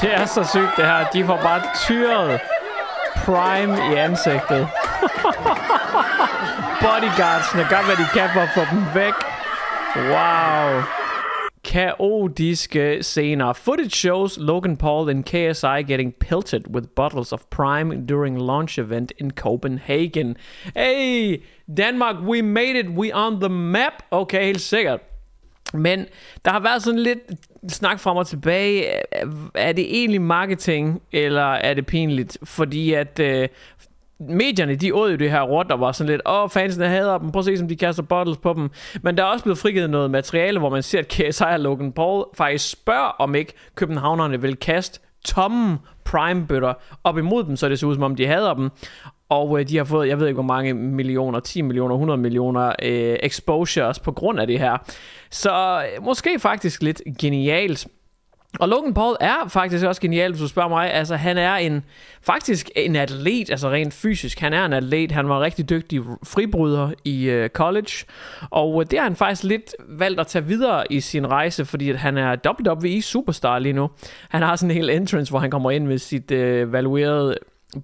Det er så sygt, det her. De får bare tyret Prime i ansigtet. Bodyguardsene gør, hvad de kan for at få dem væk. Wow. Kaotiske scener. Footage shows Logan Paul and KSI getting pelted with bottles of Prime during launch event in Copenhagen. Hey, Denmark, we made it. We on the map. Okay, helt sikkert. Men der har været sådan lidt snak frem og tilbage. Er det egentlig marketing, eller er det pinligt? Fordi at medierne, de åd jo det her råd, der var sådan lidt, fansene hader dem, prøv at se, som de kaster bottles på dem. Men der er også blevet frigivet noget materiale, hvor man ser, at KSI og Logan Paul faktisk spørger, om ikke københavnerne vil kaste tomme Prime-bøtter op imod dem, så det ser ud, som om de hader dem. Og de har fået, jeg ved ikke hvor mange millioner, 10 millioner, 100 millioner exposures på grund af det her. Så måske faktisk lidt genialt. Og Logan Paul er faktisk også genial, hvis du spørger mig. Altså, han er faktisk en atlet, altså rent fysisk. Han er en atlet. Han var rigtig dygtig fribryder i college. Og det har han faktisk lidt valgt at tage videre i sin rejse, fordi at han er WWE superstar lige nu. Han har sådan en hel entrance, hvor han kommer ind med sit valuerede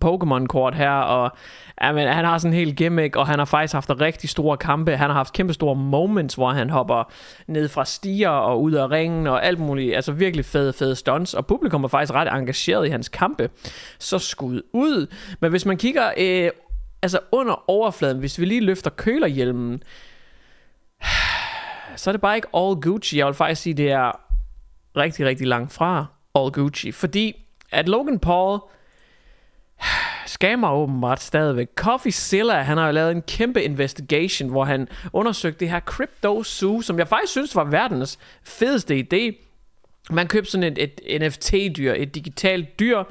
Pokémon-kort her, og han har sådan en hel gimmick, og han har faktisk haft rigtig store kampe. Han har haft kæmpe store moments, hvor han hopper ned fra stiger og ud af ringen og alt muligt. Altså virkelig fede stunts, og publikum er faktisk ret engageret i hans kampe. Så skud ud. Men hvis man kigger altså under overfladen, hvis vi lige løfter kølerhjelmen, så er det bare ikke all Gucci. Jeg vil faktisk sige, det er rigtig, rigtig langt fra all Gucci, fordi at Logan Paul scammer åbenbart stadigvæk. Coffeezilla, han har jo lavet en kæmpe investigation, hvor han undersøgte det her Crypto Zoo, som jeg faktisk synes var verdens fedeste idé. Man købte sådan et NFT-dyr, et digitalt dyr.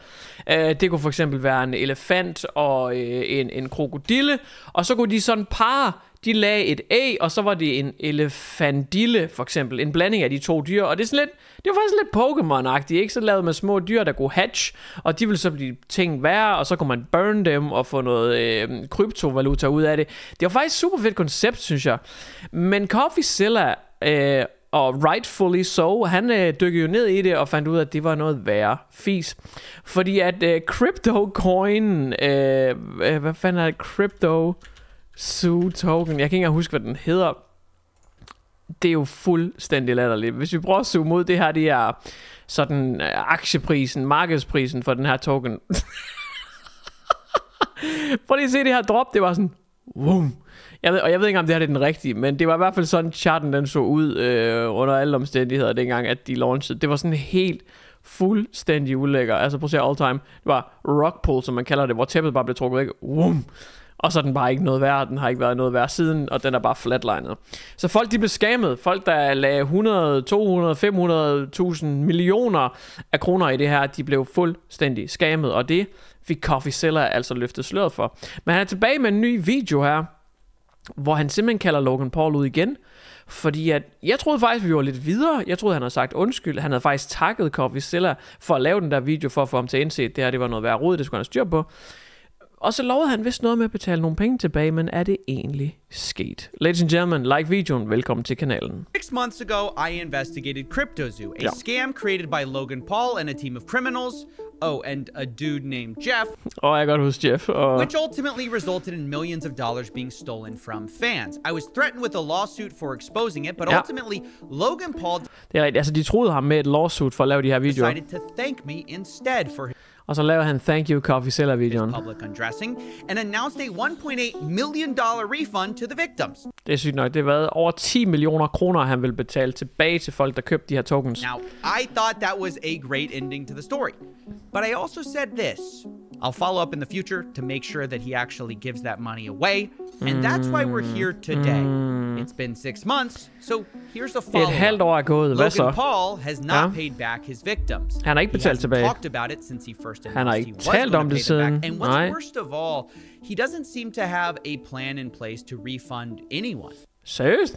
Det kunne for eksempel være en elefant og en krokodille, og så kunne de sådan parre. De lagde et æg, og så var det en elefantille, for eksempel. En blanding af de to dyr. Og det er sådan lidt, det var faktisk lidt Pokémon-agtigt, ikke? Så lavede man små dyr, der kunne hatch, og de ville så blive ting værre, og så kunne man burn dem og få noget kryptovaluta ud af det. Det var faktisk et super fedt koncept, synes jeg. Men Coffeezilla, og rightfully so, han dykkede jo ned i det og fandt ud af, at det var noget værre fis. Fordi at crypto-coin, hvad fanden er det? Crypto Zoo token, jeg kan ikke engang huske, hvad den hedder. Det er jo fuldstændig latterligt. Hvis vi prøver at zoome ud, det her, det er sådan aktieprisen, markedsprisen for den her token. Prøv lige at se det her drop, det var sådan, boom. Jeg ved ikke, om det her er den rigtige, men det var i hvert fald sådan, charten den så ud under alle omstændigheder, dengang at de launchede. Det var sådan helt fuldstændig ulækker. Altså prøv at se all time. Det var rock pull, som man kalder det, hvor tæppet bare blev trukket væk. Boom. Og så er den bare ikke noget værd. Den har ikke været noget værd siden, og den er bare flatlinet. Så folk, de blev scammet. Folk, der lagde 100, 200, 500.000 millioner af kroner i det her, de blev fuldstændig scammet. Og det fik Coffeezilla altså løftet sløret for. Men han er tilbage med en ny video her, hvor han simpelthen kalder Logan Paul ud igen. Fordi at, jeg troede faktisk, vi var lidt videre. Jeg troede, han havde sagt undskyld. Han havde faktisk takket Coffeezilla for at lave den der video, for at få ham til at indse, at det her det var noget værd rod, det skulle han styr på. Og så lovede han vist noget med at betale nogle penge tilbage, men er det egentlig sket? Ladies and gentlemen, like videoen, velkommen til kanalen. 6 months ago, I investigated CryptoZoo, a scam created by Logan Paul and a team of criminals. Oh, and a dude named Jeff. Oh, I got who's Jeff. Which ultimately resulted in millions of dollars being stolen from fans. I was threatened with a lawsuit for exposing it, but ultimately, Logan Paul... Det er rigtigt. Altså, de troede ham med et lawsuit for at lave de her videoer. ...decided to thank me instead for... Og så lavede han Thank You Coffeezilla-videoen. ...public undressing, and announced a $1.8 million refund to the victims. Det er sygt nok. Det har været over 10 millioner kroner, han vil betale tilbage til folk, der købte de her tokens. Now, I thought that was a great ending to the story. But I also said this. I'll follow up in the future to make sure that he actually gives that money away. And that's why we're here today. It's been 6 months, so here's a follow-up. Et halvt år er gået. Hvad så? Logan Paul has not paid back his victims. Han har ikke betalt tilbage. He hasn't talked about it since he first Han har announced ikke he was talt going om to det pay them siden. back. And what's worst of all, he doesn't seem to have a plan in place to refund anyone. Seriøst?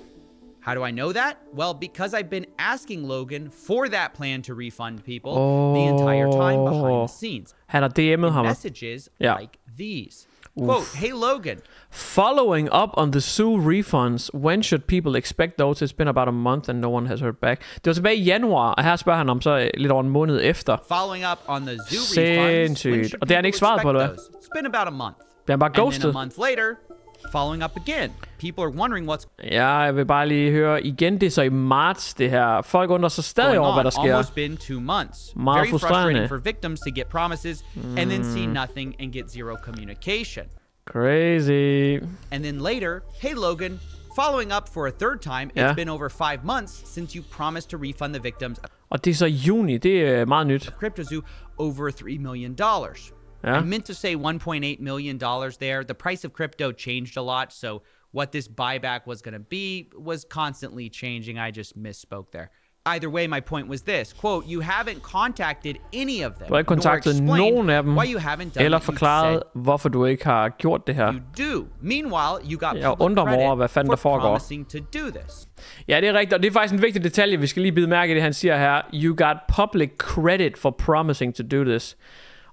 How do I know that? Well, because I've been asking Logan for that plan to refund people the entire time behind the scenes. Han har DM'et ham. Messages like these. Quote, hey Logan. Following up on the zoo refunds, when should people expect those? It's been about a month and no one has heard back. Det var tilbage i januar, og her spørger han om så lidt over en måned efter. Following up on the zoo refunds, when should og det har han ikke svaret på, eller hvad? It's been about a month. Det er bare ghosted. And then a month later, following up again. People are wondering what's Ja, jeg vil bare lige høre igen, det er så i marts det her. Folk undrer sig stadig over, hvad der sker. Almost been 2 months. Meget Very frustrating frustrerende. for victims to get promises and then see nothing and get zero communication. Crazy. And then later, hey Logan, following up for a third time, it's been over 5 months since you promised to refund the victims Og det er så juni, det er meget nyt. CryptoZoo over $3 million. Yeah. I meant to say $1.8 million there. The price of crypto changed a lot, so what this buyback was going to be was constantly changing. I just misspoke there. Either way, my point was this, quote, you haven't contacted any of them, Du har ikke kontaktet nogen af dem, why you haven't done eller what forklaret, hvorfor du ikke har gjort det her. you do. Meanwhile, you got Jeg undrer mig over, hvad fanden der foregår. promising to do this. Ja, det er rigtigt, og det er faktisk en vigtig detalje, vi skal lige bide mærke i det, han siger her. You got public credit for promising to do this.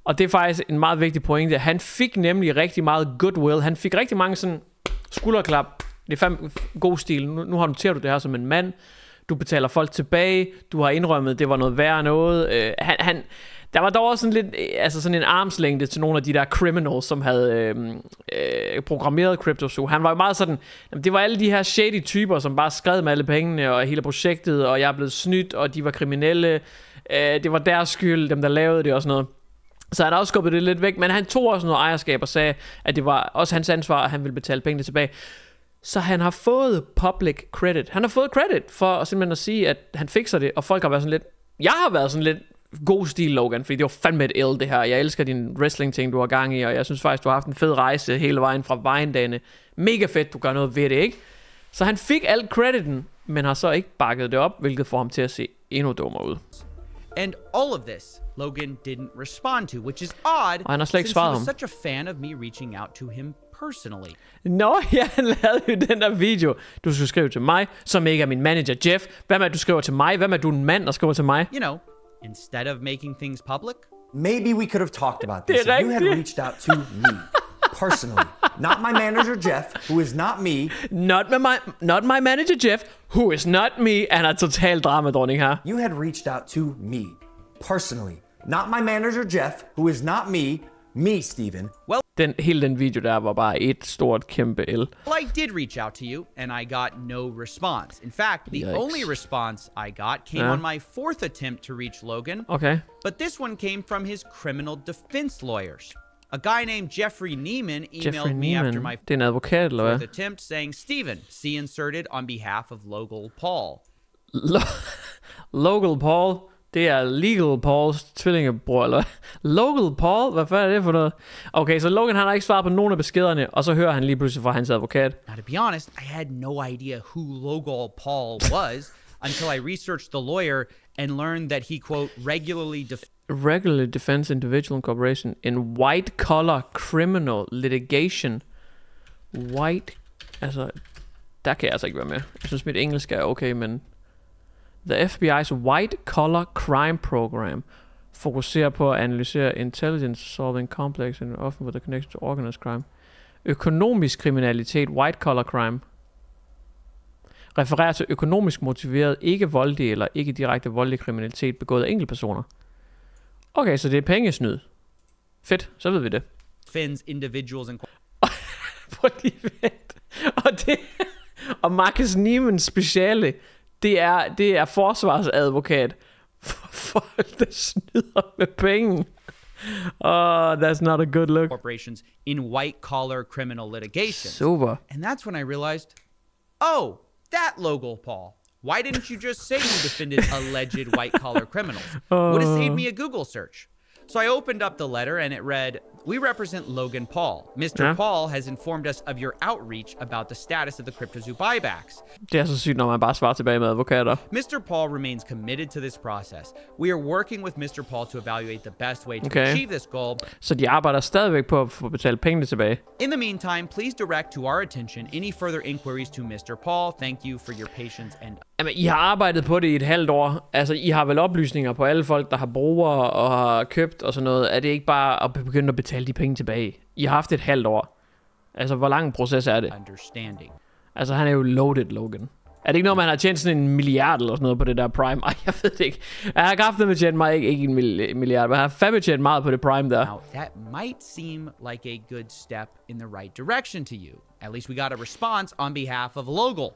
Og det er faktisk en meget vigtig pointe. Han fik nemlig rigtig meget goodwill. Han fik rigtig mange sådan skulderklap. Det er fandme god stil. Nu håndterer du det her som en mand. Du betaler folk tilbage. Du har indrømmet, det var noget værre noget. Der var dog også sådan lidt, altså sådan en armslængde til nogle af de der criminals, som havde programmeret CryptoZoo. Han var jo meget sådan, det var alle de her shady typer, som bare skred med alle pengene og hele projektet, og jeg er blevet snydt, og de var kriminelle. Det var deres skyld, dem der lavede det og sådan noget. Så han har også skubbet det lidt væk, men han tog også noget ejerskab og sagde, at det var også hans ansvar, at han ville betale pengene tilbage. Så han har fået public credit. Han har fået credit for simpelthen at sige, at han fikser det, og folk har været sådan lidt... Jeg har været sådan lidt god stil, Logan, fordi det var fandme et det her. Jeg elsker din wrestling-ting, du har gang i, og jeg synes faktisk, du har haft en fed rejse hele vejen fra Vejendagene. Mega fedt, du gør noget ved det, ikke? Så han fik alt crediten, men har så ikke bakket det op, hvilket får ham til at se endnu dummere ud. And all of this, Logan didn't respond to, which is odd, Og han har slet ikke since he svaret was ham. such a fan of me reaching out to him personally. Nå, ja, han lavede jo den der video. Du skal skrive til mig, som ikke er min manager Jeff. Hvad med, at du skriver til mig? Hvad med, at du er en mand, der skriver til mig? You know, instead of making things public. Maybe we could have talked about this if you had reached out to me personally. Not my manager Jeff, who is not me. Not my manager Jeff, who is not me. Han er total dramadronning her. You had reached out to me personally. Not my manager Jeff, who is not me. Me, Steven. Well, Hele den video der var bare et stort kæmpe L. I did reach out to you, and I got no response. In fact, the only response I got came on my 4th attempt to reach Logan. Okay. But this one came from his criminal defense lawyers. A guy named Jeffrey Neiman emailed me after my Det er en advokat, eller hvad? 4th attempt saying, Steven, see inserted on behalf of Logan Paul. Logan Paul, det er Legal Pauls tvillingebror, eller Logan Paul? Hvad fanden er det for noget? Okay, så Logan han har ikke svaret på nogen af beskederne, og så hører han lige pludselig fra hans advokat. Now, to be honest, I had no idea who Logan Paul was until I researched the lawyer and learned that he, quote, Regularly defends individual corporation in white collar criminal litigation. White, altså, der kan jeg altså ikke være med. Jeg synes, mit engelsk er okay, men... The FBI's White Collar Crime Program fokuserer på at analysere intelligence solving complex and often with a connection to organized crime. Økonomisk kriminalitet, white collar crime, refererer til økonomisk motiveret, ikke voldelig eller ikke direkte voldelig kriminalitet begået af enkeltpersoner. Okay, så det er pengesnyd. Fedt, så ved vi det. defends individuals and Prøv lige vent. Og Marcus Niemans speciale, det er forsvarsadvokat for folk, der snyder med penge. Oh, that's not a good look. corporations in white-collar criminal litigation. Super. And that's when I realized, oh, that Logan Paul. Why didn't you just say you defended alleged white-collar criminals? Would have saved me a Google search. So I opened up the letter and it read, we represent Logan Paul. Mr. Paul has informed us of your outreach about the status of the CryptoZoo buybacks. Det er så sygt, når man bare svarer tilbage med advokater. Mr. Paul remains committed to this process. We are working with Mr. Paul to evaluate the best way to achieve this goal. Så de arbejder stadigvæk på at få betalt pengene tilbage. In the meantime, please direct to our attention any further inquiries to Mr. Paul. Thank you for your patience and... Jamen, I har arbejdet på det i et halvt år. Altså, I har vel oplysninger på alle folk, der har brugere og har købt og sådan noget. Er det ikke bare at begynde at betale de penge tilbage? I har haft et halvt år. Altså, hvor lang en proces er det? Understanding. Altså, han er jo loaded, Logan. Er det ikke noget, man har tjent sådan 1 milliard eller sådan noget på det der Prime? Ej, jeg ved det ikke. Jeg har kraftedeme tjent mig ikke 1 milliard, men jeg har fandme tjent meget på det Prime der. Now, that might seem like a good step in the right direction to you. At least we got a response on behalf of Logan.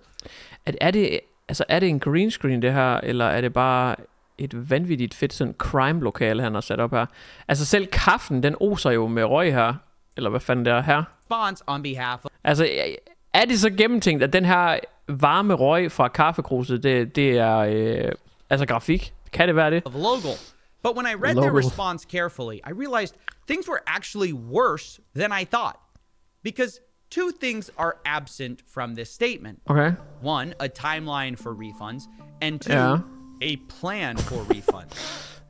Er det en green screen, det her, eller er det bare et vanvittigt fedt sådan crime-lokale, han har sat op her? Altså, selv kaffen, den oser jo med røg her. Eller hvad fanden det er her? Response on behalf of... Altså, er det så gennemtænkt, at den her varme røg fra kaffekruset, det er altså grafik? Kan det være det? Of Logan. But when I read their response carefully, I realized things were actually worse than I thought. Because two things are absent from this statement. Okay. One, a timeline for refunds, and two, a plan for refunds.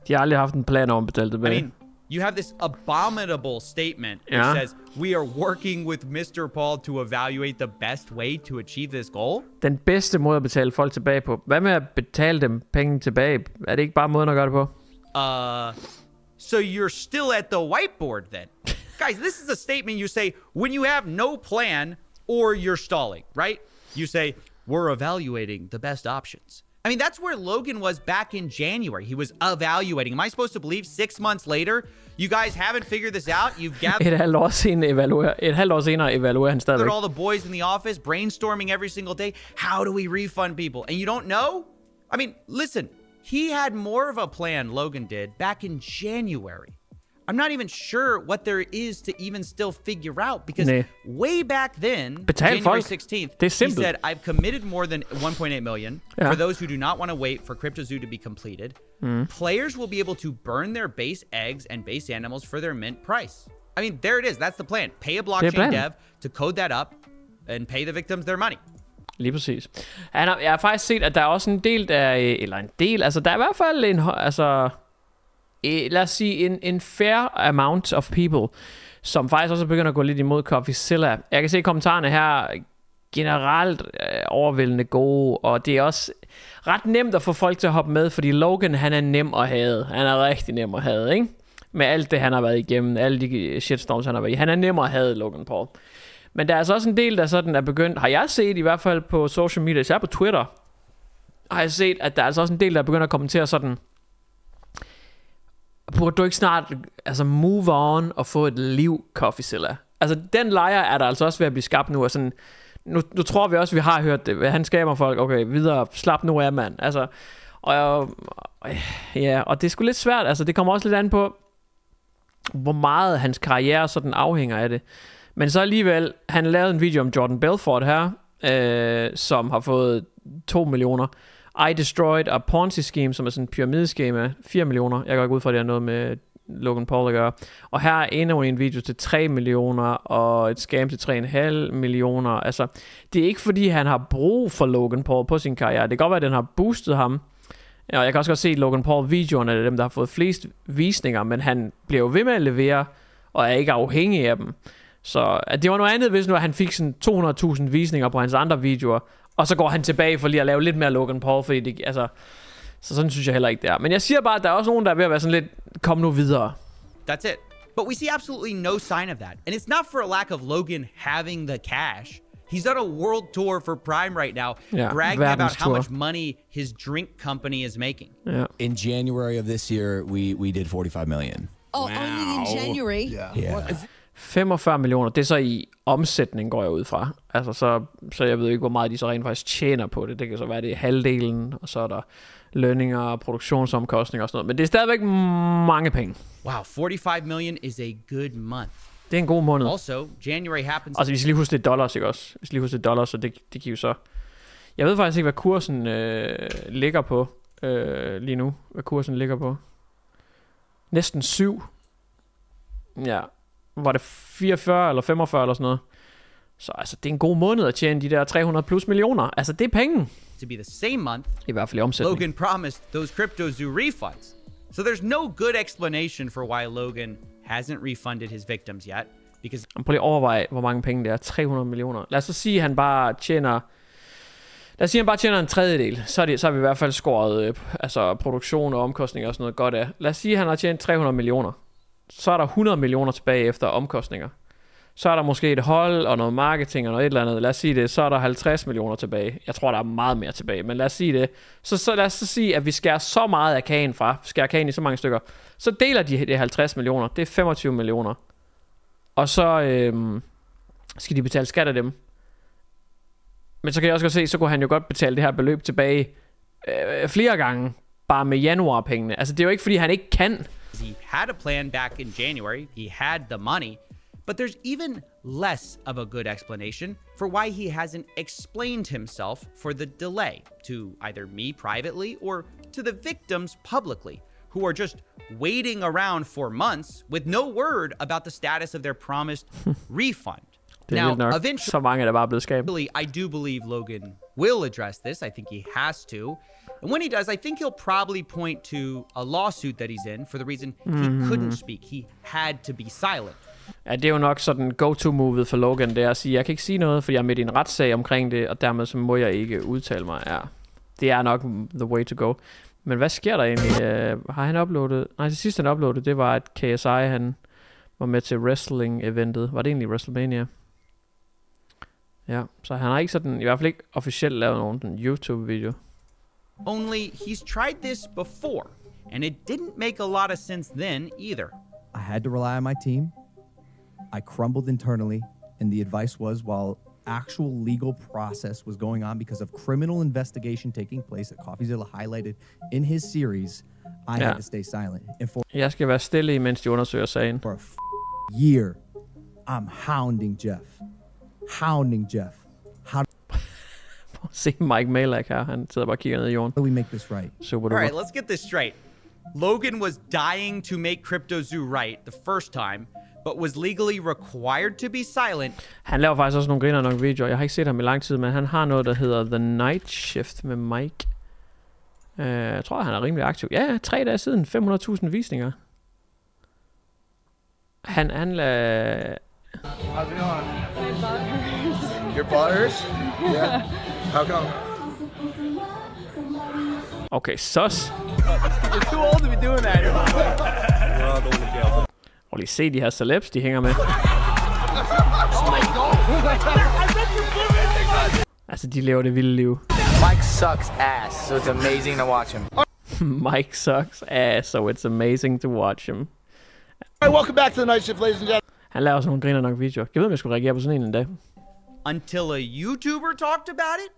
De har aldrig haft en plan om at betale tilbage. I mean, you have this abominable statement that says, we are working with Mr. Paul to evaluate the best way to achieve this goal. Den bedste måde at betale folk tilbage på. Hvad med at betale dem penge tilbage? Er det ikke bare måden at gøre det på? So you're still at the whiteboard then. Guys, this is a statement you say when you have no plan or you're stalling, right? You say, we're evaluating the best options. I mean, that's where Logan was back in January. He was evaluating. Am I supposed to believe 6 months later, you guys haven't figured this out? You've gathered et halvt år senere evaluerer han stadigvæk. all the boys in the office, brainstorming every single day. How do we refund people? And you don't know? I mean, listen, he had more of a plan, Logan did, back in January. I'm not even sure what there is to even still figure out because way back then, January 16th, he said, I've committed more than 1.8 million for those who do not want to wait for CryptoZoo to be completed. Players will be able to burn their base eggs and base animals for their mint price. I mean, there it is. That's the plan. Pay a blockchain dev to code that up and pay the victims their money. Lige præcis. Jeg har faktisk set, at der er også en del, altså der er i hvert fald en, altså... lad os sige, en fair amount of people, som faktisk også begynder at gå lidt imod Coffeezilla. Jeg kan se kommentarerne her, generelt overvældende gode, og det er også ret nemt at få folk til at hoppe med, fordi Logan, han er nem at hade. Han er rigtig nem at hade, ikke? Med alt det, han har været igennem, alle de shitstorms, han har været i. Han er nem at hade, Logan Paul. Men der er altså også en del, der sådan er begyndt, har jeg set i hvert fald på social media, især på Twitter, har jeg set, at der er altså også en del, der begynder at kommentere sådan, burde du ikke snart move on og få et liv, Coffeezilla? Altså, den lejr er der altså også ved at blive skabt nu. Og sådan, nu tror vi også, vi har hørt det. Han skaber folk, okay, videre, slap nu af, mand. Altså, og det er sgu lidt svært. Altså, det kommer også lidt an på, hvor meget hans karriere sådan afhænger af det. Men så alligevel, han lavede en video om Jordan Belfort her, som har fået 2 millioner. I destroyed a Ponzi scheme, som er sådan en pyramideskema, 4 millioner. Jeg går ikke ud fra, at det har noget med Logan Paul at gøre. Og her er endnu en video til 3 millioner, og et scam til 3,5 millioner. Altså, det er ikke fordi, han har brug for Logan Paul på sin karriere. Det kan godt være, at den har boostet ham. Ja, og jeg kan også godt se Logan Paul-videoerne af dem, der har fået flest visninger, men han bliver jo ved med at levere, og er ikke afhængig af dem. Så det var noget andet, hvis nu han fik sådan 200.000 visninger på hans andre videoer, og så går han tilbage for lige at lave lidt mere Logan Paul, fordi det, altså, så sådan synes jeg heller ikke, det er. Men jeg siger bare, at der er også nogen, der er ved at være sådan lidt, kom nu videre. That's it. But we see absolutely no sign of that. And it's not for a lack of Logan having the cash. He's on a world tour for Prime right now, bragging about how much money his drink company is making. Yeah. In January of this year, we did 45 million. Oh, wow. Only in January? Yeah. 45 millioner, det er så i omsætning, går jeg ud fra. Altså, så jeg ved ikke, hvor meget de så rent faktisk tjener på det. Det kan så være, det er halvdelen, og så er der lønninger, produktionsomkostninger og sådan noget. Men det er stadigvæk mange penge. Wow, 45 million is a good month. Det er en god måned. Also, January happens... Altså, vi skal lige huske, det er dollars, ikke også? Vi skal lige huske, det er dollars, så det giver jo så... Jeg ved faktisk ikke, hvad kursen ligger på lige nu. Hvad kursen ligger på. Næsten 7. Ja. Var det 44 eller 45 eller sådan noget. Så altså, det er en god måned at tjene de der 300 plus millioner. Altså, det er penge. To be the same month, i hvert fald i omsætning. Logan promised those CryptoZoo refunds. So there's no good explanation for why Logan hasn't refunded his victims yet. Because... Prøv lige at overveje, hvor mange penge det er. 300 millioner. Lad os så sige, at han bare tjener... Lad os sige, at han bare tjener en tredjedel. Så har vi i hvert fald skåret produktion og omkostninger og sådan noget godt af. Lad os sige, at han har tjent 300 millioner. Så er der 100 millioner tilbage efter omkostninger. Så er der måske et hold og noget marketing og noget et eller andet. Lad os sige det. Så er der 50 millioner tilbage. Jeg tror, der er meget mere tilbage, men lad os sige det. Så lad os sige, at vi skærer så meget af kagen fra. Skærer kagen i så mange stykker. Så deler de 50 millioner. Det er 25 millioner. Og så skal de betale skat af dem. Men så kan jeg også godt se, så kunne han jo godt betale det her beløb tilbage flere gange. Bare med januarpengene. Altså det er jo ikke, fordi han ikke kan. He had a plan back in January. He had the money. But there's even less of a good explanation for why he hasn't explained himself for the delay to either me privately or to the victims publicly, who are just waiting around for months with no word about the status of their promised refund. Now, eventually, så mange er der bare blevet skabt. I do believe Logan will address this. I think he has to. And when he does, I think he'll probably point to a lawsuit that he's in for the reason he couldn't speak. He had to be silent. Ja, det er jo nok sådan go-to-movet for Logan, det er at sige, jeg kan ikke sige noget, for jeg er midt i en retssag omkring det, og dermed så må jeg ikke udtale mig. Ja, det er nok the way to go. Men hvad sker der egentlig? Har han uploadet? Nej, det sidste han uploadede, det var, at KSI, han var med til wrestling-eventet. Var det egentlig WrestleMania? Ja, så han har ikke sådan, i hvert fald ikke officielt lavet nogen YouTube-video. Only he's tried this before, and it didn't make a lot of sense then either. I had to rely on my team. I crumbled internally, and the advice was while actual legal process was going on because of criminal investigation taking place that CoffeeZilla highlighted in his series, I had to stay silent. And for jeg skal være stille, mens de undersøger sagen. For a year, I'm hounding Jeff. Prøv at se Mike Malak her. Han sidder bare og kigger ned i jorden. How do we make this right? Super All right, let's get this straight. Logan was dying to make CryptoZoo right the first time, but was legally required to be silent. Han laver faktisk også nogle griner nok videoer. Jeg har ikke set ham i lang tid, men han har noget, der hedder The Night Shift med Mike. Jeg tror, han er rimelig aktiv. Ja, 3 dage siden. 500.000 visninger. Han lader... How's it going? Your butt hurts? Yeah. How come? Okay, sus. You're too old to be doing that. We're all going to jail. Og lige se de her celebs, de hænger med. Altså, de lever det vilde liv. Mike sucks ass, so it's amazing to watch him. Mike sucks ass, so it's amazing to watch him. All right, welcome back to the night shift, ladies and gentlemen. Han laver også nogle griner nok videoer. Jeg ved, om jeg skulle reagere på sådan en dag. Until a YouTuber talked about it?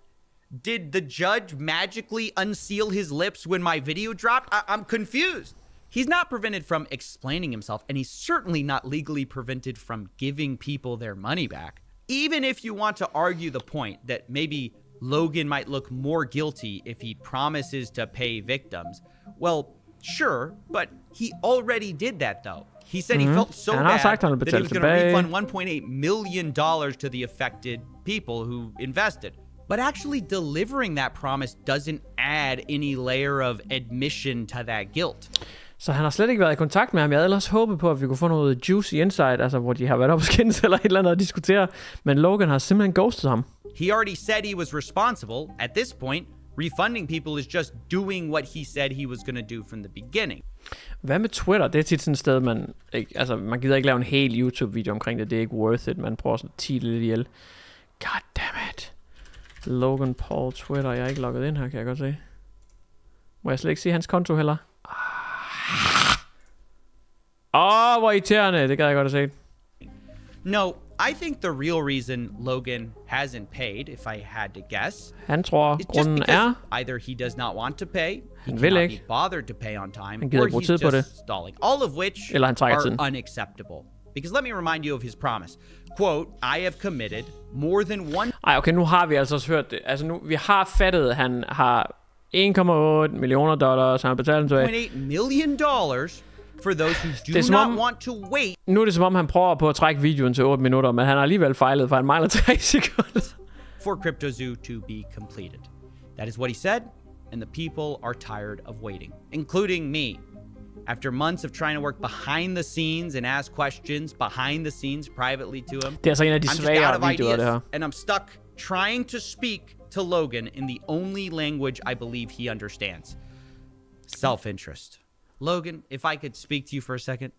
Did the judge magically unseal his lips when my video dropped? I'm confused. He's not prevented from explaining himself, and he's certainly not legally prevented from giving people their money back. Even if you want to argue the point that maybe Logan might look more guilty if he promises to pay victims, well, sure, but he already did that though. He said he felt so bad that he was going to refund $1.8 million to the affected people who invested. But actually delivering that promise doesn't add any layer of admission to that guilt. Så han har slet ikke været i kontakt med ham. Jeg havde ellers håbet på, at vi kunne få noget juicy insight, altså hvor de har været op og skændes eller et eller andet at diskutere. Men Logan har simpelthen ghostet ham. He already said he was responsible. At this point, refunding people is just doing what he said he was going to do from the beginning. Hvad med Twitter? Det er tit sådan et sted, man gider ikke lave en hel YouTube-video omkring det. Det er ikke worth it. Man prøver sådan at tile lidt ihjel. God damn it. Logan Paul Twitter. Jeg er ikke logget ind her, kan jeg godt se. Må jeg slet ikke se hans konto heller? Hvor irriterende. Det gad jeg godt at se. No, I think the real reason Logan hasn't paid, if I had to guess, han tror, grunden er, either he does not want to pay, he han cannot ikke. be bothered to pay on time, or he's just stalling. All of which are unacceptable. Because let me remind you of his promise. Quote, I have committed more than one... okay, nu har vi altså også hørt det. Altså nu, vi har fattet, at han har $1.8 millioner, han har betalt dem tilbage. $1.8 million for those who do not want to wait. Nu er det som om, han prøver på at trække videoen til 8 minutter, men han har alligevel fejlet, for han mangler 3 sekunder. For CryptoZoo to be completed. That is what he said, and the people are tired of waiting, including me. After months of trying to work behind the scenes and ask questions behind the scenes privately to him, det er altså en af de svære videoer, det her. And I'm stuck trying to speak to Logan in the only language I believe he understands. Self-interest. Logan, if I could speak to you for a second.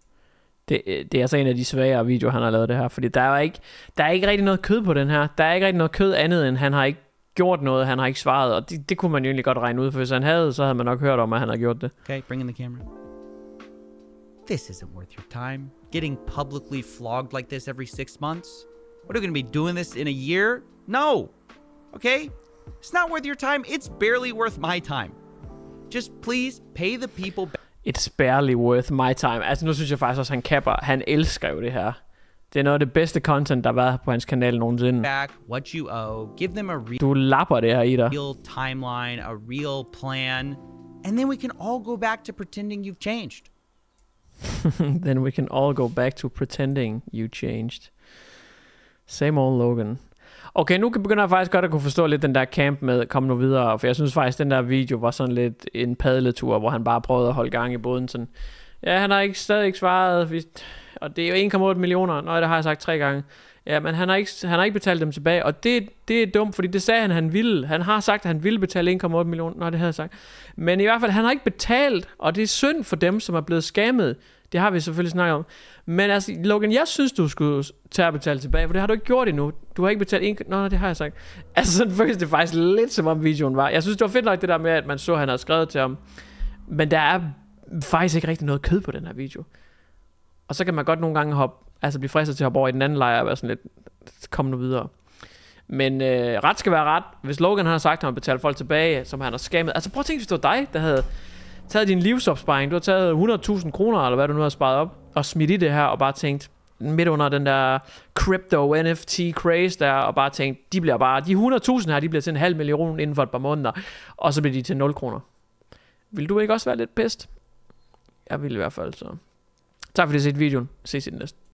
Det er altså en af de sværere videoer, han har lavet det her, fordi der er ikke rigtig noget kød på den her. Der er ikke rigtig noget kød andet, end han har ikke gjort noget, han har ikke svaret, og det kunne man jo egentlig godt regne ud, for hvis han havde, så havde man nok hørt om, at han havde gjort det. Okay, bring in the camera. This isn't worth your time. Getting publicly flogged like this every 6 months? What, are you going to be doing this in a year? No. Okay? It's not worth your time. It's barely worth my time. Just please pay the people back. It's barely worth my time. Altså nu synes jeg faktisk også, han kapper. Han elsker jo det her. Det er noget af det bedste content, der har været på hans kanal nogensinde. Back what you owe. Give them a du lapper det her i dig. Real timeline, a real plan. And then we can all go back to pretending you've changed. Then we can all go back to pretending you changed. Same old Logan. Okay, nu begynder jeg faktisk godt at kunne forstå lidt den der camp med kom nu videre, for jeg synes faktisk, den der video var sådan lidt en padletur, hvor han bare prøvede at holde gang i båden sådan. Ja, han har stadig ikke svaret, og det er jo 1,8 millioner. Nå, det har jeg sagt 3 gange. Ja, men han har ikke betalt dem tilbage, og det er dumt, fordi det sagde han ville. Han har sagt, at han ville betale 1,8 millioner. Nå, det havde jeg sagt. Men i hvert fald, han har ikke betalt, og det er synd for dem, som er blevet scammet. Det har vi selvfølgelig snakket om. Men altså, Logan, jeg synes, du skulle tage at betale tilbage, for det har du ikke gjort endnu. Du har ikke betalt Nå, det har jeg sagt. Altså, sådan føles det faktisk lidt, som om videoen var. Jeg synes, det var fedt nok det der med, at man så, at han havde skrevet til ham. Men der er faktisk ikke rigtig noget kød på den her video. Og så kan man godt nogle gange blive fristet til at hoppe over i den anden lejr og være sådan lidt, kom nu videre. Men ret skal være ret. Hvis Logan har sagt, at han betaler folk tilbage, som han har scammet. Altså prøv at tænke, hvis det var dig, der havde taget din livsopsparing. Du har taget 100.000 kroner, eller hvad du nu har sparet op, og smidt i det her, og bare tænkt, midt under den der crypto NFT craze der, og bare tænkt, de 100.000 her, de bliver til 500.000 inden for et par måneder, og så bliver de til 0 kroner. Vil du ikke også være lidt pissed? Jeg vil i hvert fald, så. Tak fordi du har set videoen. Ses i den næste.